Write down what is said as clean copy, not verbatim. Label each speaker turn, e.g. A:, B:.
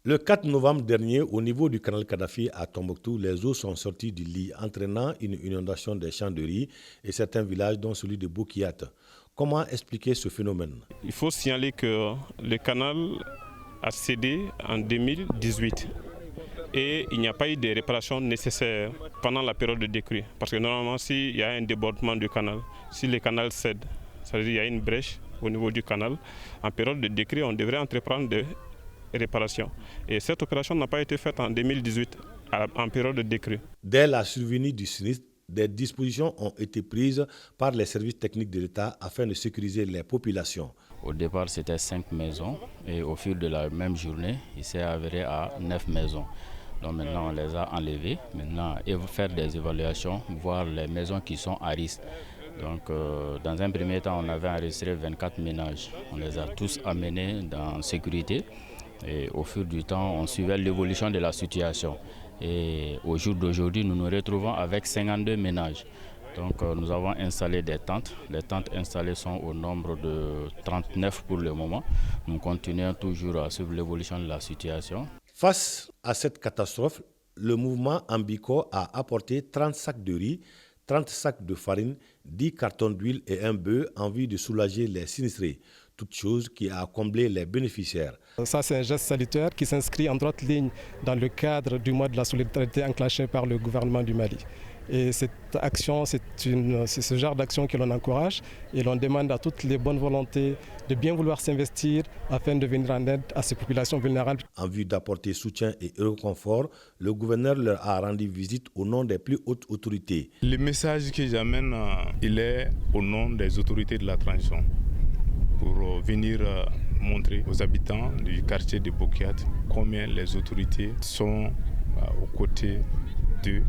A: Le 4 novembre dernier, au niveau du canal Kadhafi à Tombouctou, les eaux sont sorties du lit, entraînant une inondation des champs de riz et certains villages, dont celui de Boukiyat. Comment expliquer ce phénomène?
B: Il faut signaler que le canal a cédé en 2018 et il n'y a pas eu de réparations nécessaires pendant la période de décrue. Parce que normalement, s'il y a un débordement du canal, si le canal cède, ça veut dire qu'il y a une brèche au niveau du canal, en période de décrue, on devrait entreprendre des réparations. Et cette opération n'a pas été faite en 2018, en période de décrue.
A: Dès la survenue du sinistre, des dispositions ont été prises par les services techniques de l'État afin de sécuriser les populations.
C: Au départ, c'était 5 maisons et au fil de la même journée, il s'est avéré à 9 maisons. Donc maintenant, on les a enlevées. Maintenant, il faut faire des évaluations, voir les maisons qui sont à risque. Donc, dans un premier temps, on avait enregistré 24 ménages. On les a tous amenés dans sécurité. Et au fil du temps, on suivait l'évolution de la situation. Et au jour d'aujourd'hui, nous nous retrouvons avec 52 ménages. Donc nous avons installé des tentes. Les tentes installées sont au nombre de 39 pour le moment. Nous continuons toujours à suivre l'évolution de la situation.
A: Face à cette catastrophe, le mouvement Ambico a apporté 30 sacs de riz, 30 sacs de farine, 10 cartons d'huile et un bœuf en vue de soulager les sinistrés. Toute chose qui a comblé les bénéficiaires.
D: Ça, c'est un geste salutaire qui s'inscrit en droite ligne dans le cadre du mois de la solidarité enclenché par le gouvernement du Mali. Et cette action, c'est ce genre d'action que l'on encourage et l'on demande à toutes les bonnes volontés de bien vouloir s'investir afin de venir en aide à ces populations vulnérables.
A: En vue d'apporter soutien et réconfort, le gouverneur leur a rendu visite au nom des plus hautes autorités.
E: Le message que j'amène, il est au nom des autorités de la transition pour venir montrer aux habitants du quartier de Boukiyat combien les autorités sont aux côtés d'eux